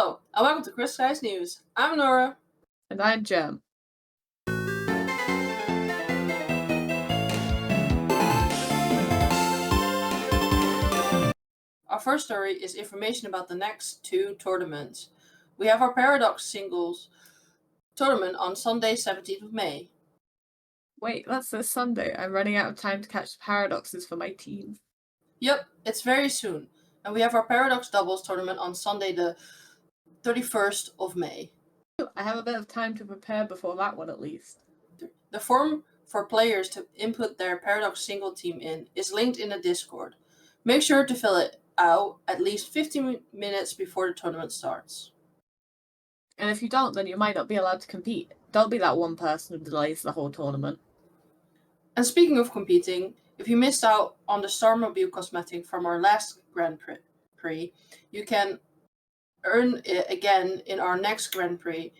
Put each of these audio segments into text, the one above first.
Hello, and welcome to Skies News. I'm Nora. And I'm Jem. Our first story is information about the next two tournaments. We have our Paradox Singles tournament on Sunday, 17th of May. Wait, that's this Sunday. I'm running out of time to catch the Paradoxes for my team. Yep, it's very soon. And we have our Paradox Doubles tournament on Sunday, the 31st of May. I have a bit of time to prepare before that one at least. The form for players to input their Paradox single team in is linked in the Discord. Make sure to fill it out at least 15 minutes before the tournament starts. And if you don't, then you might not be allowed to compete. Don't be that one person who delays the whole tournament. And speaking of competing, if you missed out on the Starmobile cosmetic from our last Grand Prix, you can earn it again in our next Grand Prix,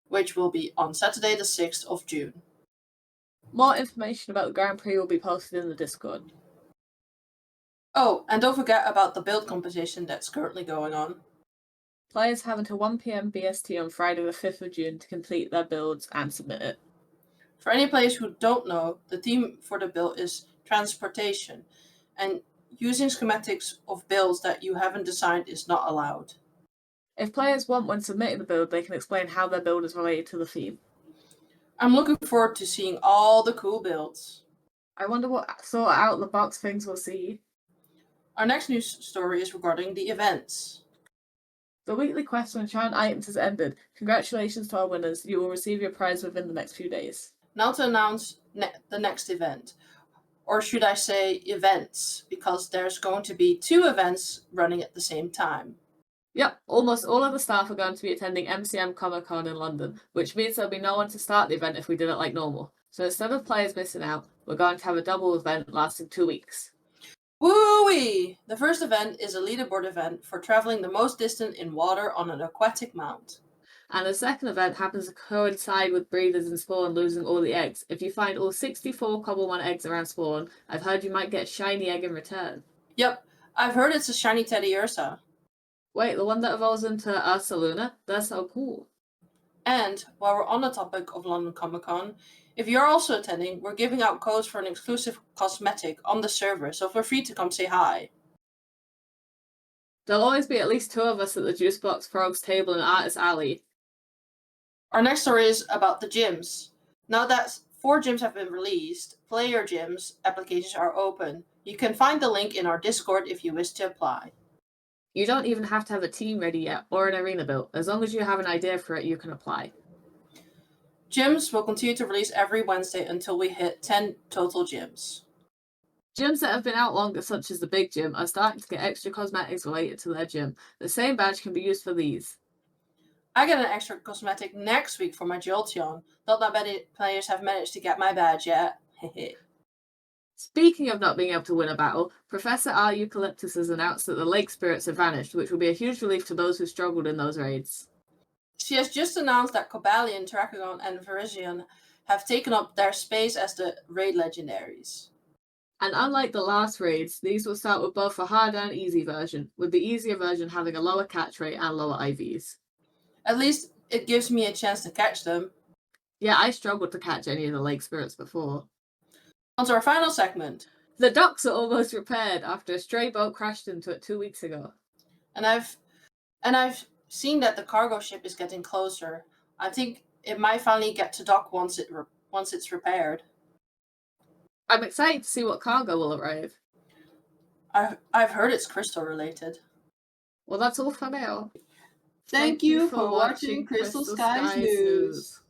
which will be on Saturday the 6th of June. More information about the Grand Prix will be posted in the Discord. Oh, and don't forget about the build competition that's currently going on. Players have until 1 PM BST on Friday the 5th of June to complete their builds and submit it. For any players who don't know, the theme for the build is transportation, and using schematics of builds that you haven't designed is not allowed. If players want, when submitting the build, they can explain how their build is related to the theme. I'm looking forward to seeing all the cool builds. I wonder what sort of out-of-the-box things we'll see. Our next news story is regarding the events. The weekly quest for enchant items has ended. Congratulations to our winners. You will receive your prize within the next few days. Now to announce the next event. Or should I say events, because there's going to be two events running at the same time. Yep, almost all of the staff are going to be attending MCM Comic Con in London, which means there'll be no one to start the event if we did it like normal. So instead of players missing out, we're going to have a double event lasting 2 weeks. Woo-wee! The first event is a leaderboard event for traveling the most distant in water on an aquatic mount. And the second event happens to coincide with breeders in spawn losing all the eggs. If you find all 64 Cobblemon eggs around spawn, I've heard you might get a shiny egg in return. Yep, I've heard it's a shiny Teddy Ursa. Wait, the one that evolves into Ursaluna? That's so cool. And, while we're on the topic of London Comic Con, if you're also attending, we're giving out codes for an exclusive cosmetic on the server, so feel free to come say hi. There'll always be at least 2 of us at the Juicebox Frogs table in Artist Alley. Our next story is about the gyms. Now that 4 gyms have been released, player gyms applications are open. You can find the link in our Discord if you wish to apply. You don't even have to have a team ready yet or an arena built. As long as you have an idea for it, you can apply. Gyms will continue to release every Wednesday until we hit 10 total gyms. Gyms that have been out longer, such as the Big Gym, are starting to get extra cosmetics related to their gym. The same badge can be used for these. I get an extra cosmetic next week for my Jolteon. Not that many players have managed to get my badge yet. Speaking of not being able to win a battle, Professor R. Eucalyptus has announced that the lake spirits have vanished, which will be a huge relief to those who struggled in those raids. She has just announced that Cobalion, Terragon, and Virizion have taken up their space as the raid legendaries. And unlike the last raids, these will start with both a hard and easy version, with the easier version having a lower catch rate and lower IVs. At least it gives me a chance to catch them. Yeah, I struggled to catch any of the lake spirits before. On to our final segment. The docks are almost repaired after a stray boat crashed into it 2 weeks ago. And I've seen that the cargo ship is getting closer. I think it might finally get to dock once it's repaired. I'm excited to see what cargo will arrive. I've heard it's crystal related. Well, that's all for now. Thank you for watching Crystal Skies News.